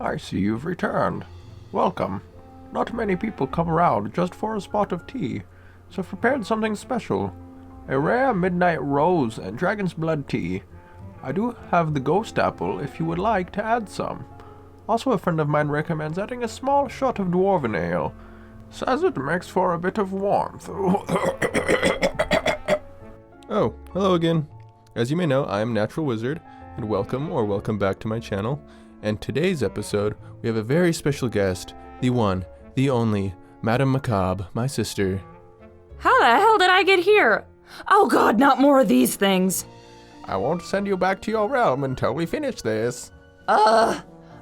I see you've returned. Welcome. Not many people come around just for a spot of tea, so I've prepared something special. A rare midnight rose and dragon's blood tea. I do have the ghost apple if you would like to add some. Also, a friend of mine recommends adding a small shot of dwarven ale. Says it makes for a bit of warmth. Oh, hello again. As you may know, I am Natural Wizard, and welcome back to my channel. And today's episode, we have a very special guest, the one, the only, Madame Macabre, my sister. How the hell did I get here? Oh god, not more of these things. I won't send you back to your realm until we finish this.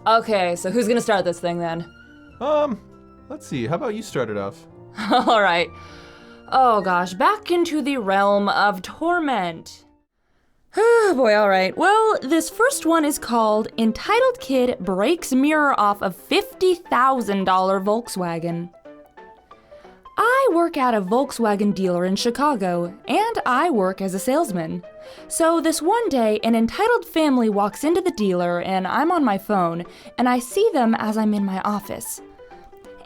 Okay, so who's gonna start this thing then? Let's see, how about you start it off? Alright. Oh gosh, back into the realm of torment. Oh boy, alright. Well, this first one is called Entitled Kid Breaks Mirror Off of $50,000 Volkswagen. I work at a Volkswagen dealer in Chicago, and I work as a salesman. So this one day, an entitled family walks into the dealer, and I'm on my phone, and I see them as I'm in my office.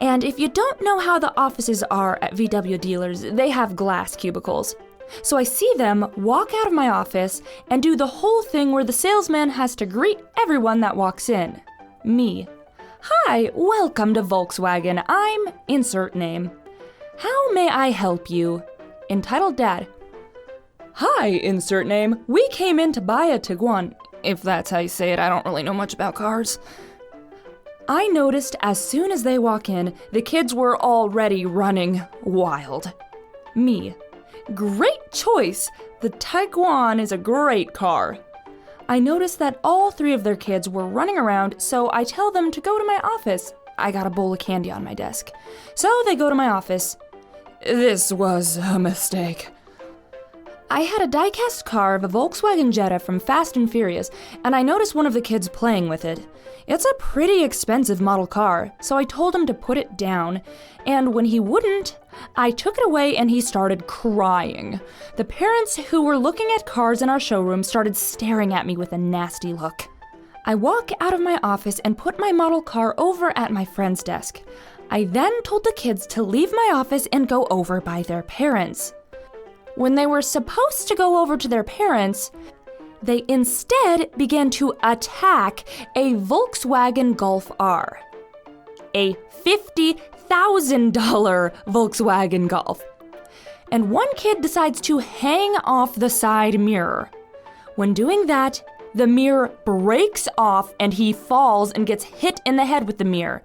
And if you don't know how the offices are at VW dealers, they have glass cubicles. So I see them walk out of my office and do the whole thing where the salesman has to greet everyone that walks in. Me. Hi, welcome to Volkswagen. I'm insert name. How may I help you? Entitled Dad. Hi, insert name. We came in to buy a Tiguan. If that's how you say it, I don't really know much about cars. I noticed as soon as they walk in, the kids were already running wild. Me. Great choice! The Tiguan is a great car. I noticed that all three of their kids were running around, so I tell them to go to my office. I got a bowl of candy on my desk. So they go to my office. This was a mistake. I had a die-cast car of a Volkswagen Jetta from Fast and Furious, and I noticed one of the kids playing with it. It's a pretty expensive model car, so I told him to put it down, and when he wouldn't, I took it away and he started crying. The parents who were looking at cars in our showroom started staring at me with a nasty look. I walk out of my office and put my model car over at my friend's desk. I then told the kids to leave my office and go over by their parents. When they were supposed to go over to their parents, they instead began to attack a Volkswagen Golf R. A $50,000 Volkswagen Golf. And one kid decides to hang off the side mirror. When doing that, the mirror breaks off and he falls and gets hit in the head with the mirror.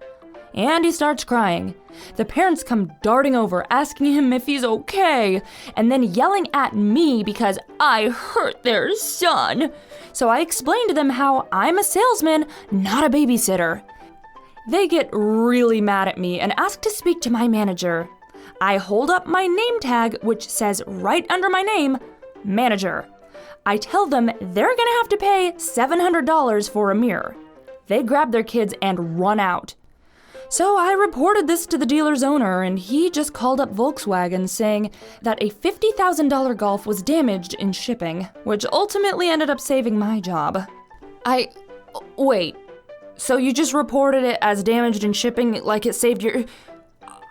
And he starts crying. The parents come darting over, asking him if he's okay, and then yelling at me because I hurt their son. So I explained to them how I'm a salesman, not a babysitter. They get really mad at me and ask to speak to my manager. I hold up my name tag, which says right under my name, Manager. I tell them they're gonna have to pay $700 for a mirror. They grab their kids and run out. So I reported this to the dealer's owner, and he just called up Volkswagen saying that a $50,000 Golf was damaged in shipping, which ultimately ended up saving my job. Wait, so you just reported it as damaged in shipping like it saved your...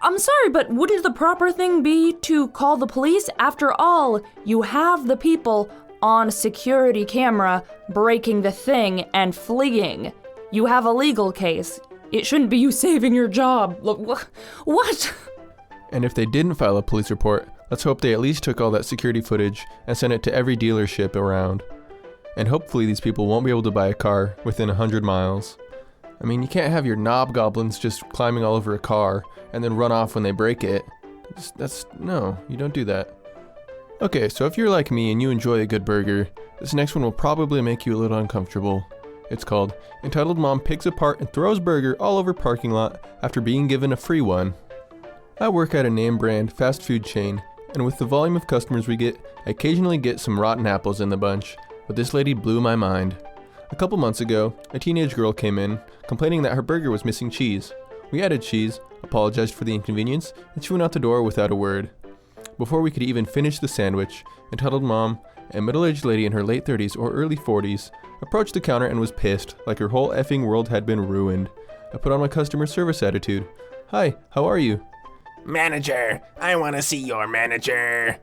I'm sorry, but wouldn't the proper thing be to call the police? After all, you have the people on security camera breaking the thing and fleeing. You have a legal case. It shouldn't be you saving your job. What? And if they didn't file a police report, let's hope they at least took all that security footage and sent it to every dealership around. And hopefully these people won't be able to buy a car within 100 miles. I mean, you can't have your knob goblins just climbing all over a car and then run off when they break it. No, you don't do that. Okay, so if you're like me and you enjoy a good burger, this next one will probably make you a little uncomfortable. It's called Entitled Mom Picks Apart and Throws Burger All Over Parking Lot After Being Given a Free One. I work at a name brand fast food chain, and with the volume of customers we get, I occasionally get some rotten apples in the bunch, but this lady blew my mind. A couple months ago, a teenage girl came in, complaining that her burger was missing cheese. We added cheese, apologized for the inconvenience, and she went out the door without a word. Before we could even finish the sandwich, Entitled Mom, a middle-aged lady in her late 30s or early 40s, approached the counter and was pissed, like her whole effing world had been ruined. I put on my customer service attitude. Hi, how are you? Manager, I want to see your manager.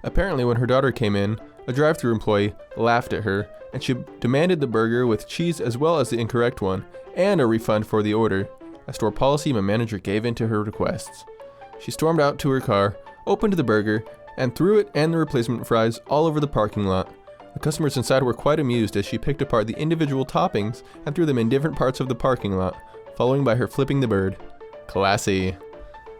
Apparently when her daughter came in, a drive-thru employee laughed at her, and she demanded the burger with cheese as well as the incorrect one, and a refund for the order. As store policy, my manager gave in to her requests. She stormed out to her car, opened the burger, and threw it and the replacement fries all over the parking lot. The customers inside were quite amused as she picked apart the individual toppings and threw them in different parts of the parking lot, following by her flipping the bird. Classy.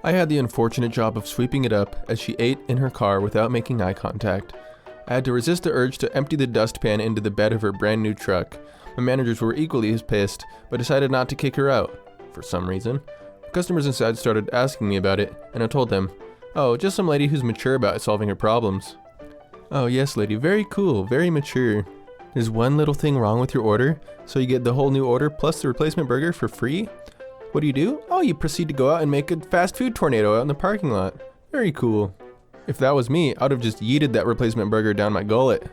I had the unfortunate job of sweeping it up as she ate in her car without making eye contact. I had to resist the urge to empty the dustpan into the bed of her brand new truck. My managers were equally as pissed, but decided not to kick her out, for some reason. Customers inside started asking me about it, and I told them, "Oh, just some lady who's mature about solving her problems." "Oh yes, lady, very cool, very mature. There's one little thing wrong with your order, so you get the whole new order plus the replacement burger for free? What do? Oh, you proceed to go out and make a fast food tornado out in the parking lot. Very cool." If that was me, I'd have just yeeted that replacement burger down my gullet.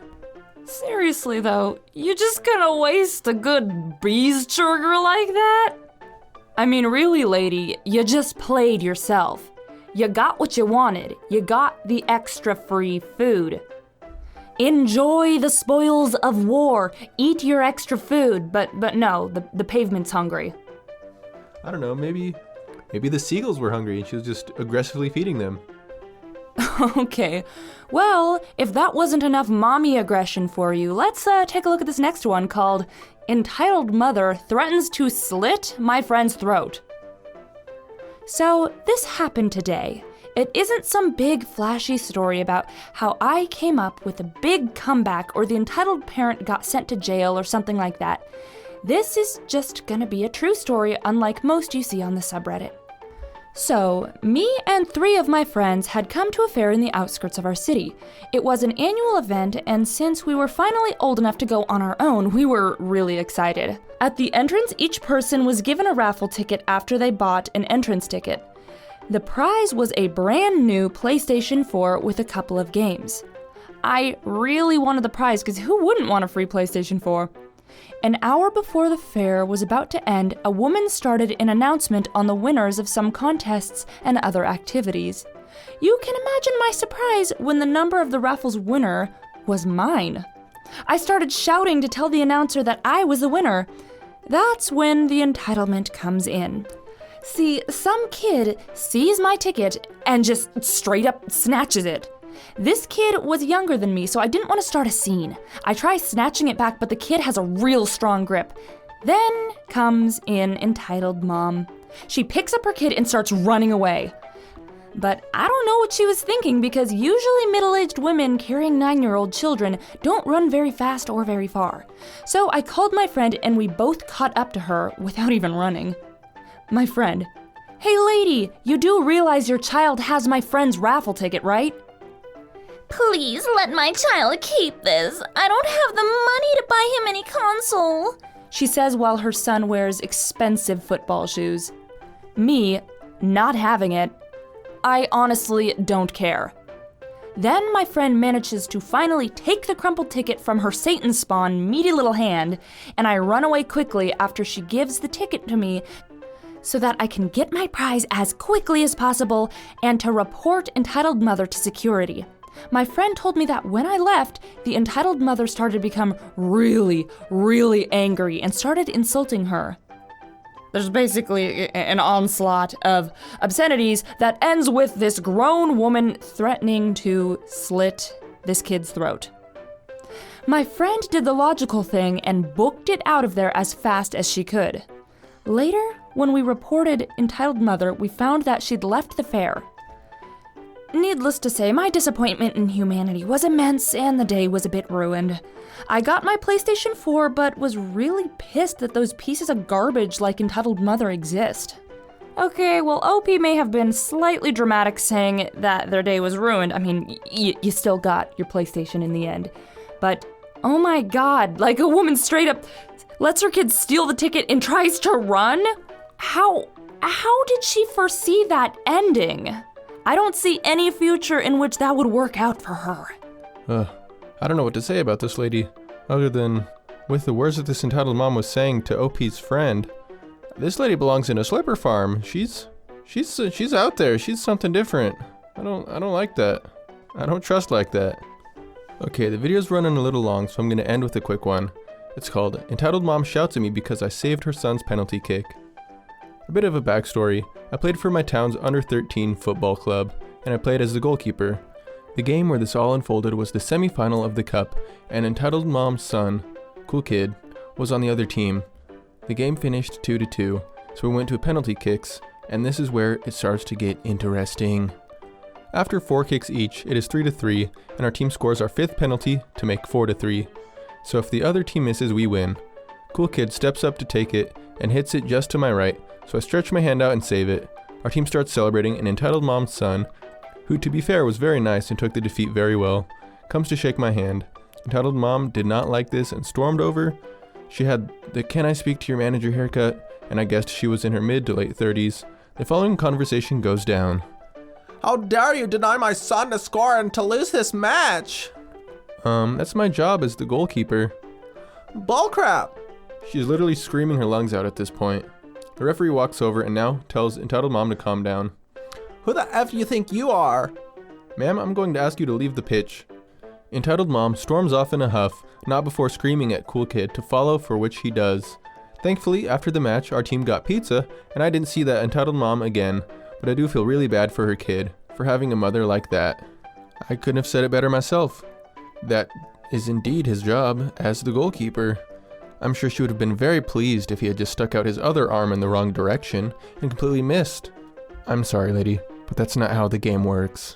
Seriously though, you just gonna waste a good cheeseburger like that? I mean, really, lady, you just played yourself. You got what you wanted. You got the extra free food. Enjoy the spoils of war. Eat your extra food, but no, the pavement's hungry. I don't know, maybe the seagulls were hungry and she was just aggressively feeding them. Okay, well, if that wasn't enough mommy aggression for you, let's take a look at this next one called Entitled Mother Threatens to Slit My Friend's Throat. So, this happened today. It isn't some big flashy story about how I came up with a big comeback or the entitled parent got sent to jail or something like that. This is just gonna be a true story unlike most you see on the subreddit. So, me and 3 of my friends had come to a fair in the outskirts of our city. It was an annual event, and since we were finally old enough to go on our own, we were really excited. At the entrance, each person was given a raffle ticket after they bought an entrance ticket. The prize was a brand new PlayStation 4 with a couple of games. I really wanted the prize because who wouldn't want a free PlayStation 4? An hour before the fair was about to end, a woman started an announcement on the winners of some contests and other activities. You can imagine my surprise when the number of the raffle's winner was mine. I started shouting to tell the announcer that I was the winner. That's when the entitlement comes in. See, some kid sees my ticket and just straight up snatches it. This kid was younger than me, so I didn't want to start a scene. I try snatching it back, but the kid has a real strong grip. Then comes in entitled mom. She picks up her kid and starts running away. But I don't know what she was thinking because usually middle-aged women carrying 9-year-old children don't run very fast or very far. So I called my friend and we both caught up to her without even running. My friend, "Hey lady, you do realize your child has my friend's raffle ticket, right?" "Please let my child keep this. I don't have the money to buy him any console," she says while her son wears expensive football shoes. Me, not having it, I honestly don't care. Then my friend manages to finally take the crumpled ticket from her Satan spawn meaty little hand, and I run away quickly after she gives the ticket to me so that I can get my prize as quickly as possible and to report entitled mother to security. My friend told me that when I left, the entitled mother started to become really, really angry and started insulting her. There's basically an onslaught of obscenities that ends with this grown woman threatening to slit this kid's throat. My friend did the logical thing and booked it out of there as fast as she could. Later, when we reported entitled mother, we found that she'd left the fair. Needless to say, my disappointment in humanity was immense and the day was a bit ruined. I got my PlayStation 4 but was really pissed that those pieces of garbage like entitled mother exist. Okay, well OP may have been slightly dramatic saying that their day was ruined. I mean, you still got your PlayStation in the end. But, oh my god, like a woman straight up lets her kid steal the ticket and tries to run? How did she foresee that ending? I don't see any future in which that would work out for her. I don't know what to say about this lady, other than, with the words that this entitled mom was saying to OP's friend, This lady belongs in a slipper farm. She's out there. She's something different. I don't like that. I don't trust like that. Okay, the video's running a little long, so I'm gonna end with a quick one. It's called Entitled Mom Shouts at Me Because I Saved Her Son's Penalty Kick. A bit of a backstory. I played for my town's under 13 football club, and I played as the goalkeeper. The game where this all unfolded was the semi-final of the cup, and Entitled Mom's son, cool kid, was on the other team. The game finished 2-2, so we went to penalty kicks, and this is where it starts to get interesting. After 4 kicks each, it is 3-3, and our team scores our 5th penalty to make 4-3. So if the other team misses, we win. Cool kid steps up to take it, and hits it just to my right, so I stretch my hand out and save it. Our team starts celebrating, and Entitled Mom's son, who to be fair was very nice and took the defeat very well, comes to shake my hand. Entitled Mom did not like this and stormed over. She had the "can I speak to your manager" haircut, and I guessed she was in her mid to late 30s. The following conversation goes down. How dare you deny my son to score and to lose this match? That's my job as the goalkeeper. Bullcrap! She's literally screaming her lungs out at this point. The referee walks over and now tells Entitled Mom to calm down. Who the F do you think you are? Ma'am, I'm going to ask you to leave the pitch. Entitled Mom storms off in a huff, not before screaming at Cool Kid to follow, for which he does. Thankfully, after the match, our team got pizza, and I didn't see that Entitled Mom again, but I do feel really bad for her kid, for having a mother like that. I couldn't have said it better myself. That is indeed his job as the goalkeeper. I'm sure she would have been very pleased if he had just stuck out his other arm in the wrong direction and completely missed. I'm sorry, lady, but that's not how the game works.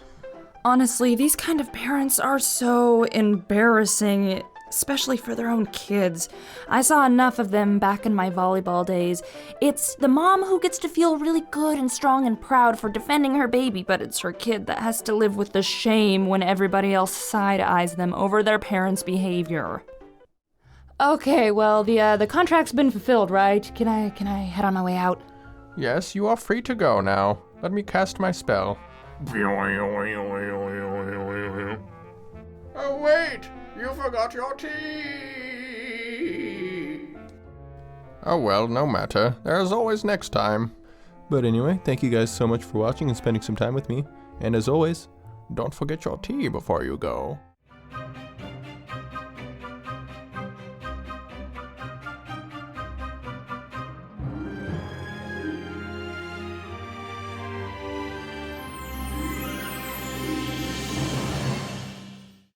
Honestly, these kind of parents are so embarrassing, especially for their own kids. I saw enough of them back in my volleyball days. It's the mom who gets to feel really good and strong and proud for defending her baby, but it's her kid that has to live with the shame when everybody else side-eyes them over their parents' behavior. Okay, well, the contract's been fulfilled, right? Can I head on my way out? Yes, you are free to go now. Let me cast my spell. Oh wait! You forgot your tea! Oh well, no matter. There's always next time. But anyway, thank you guys so much for watching and spending some time with me. And as always, don't forget your tea before you go.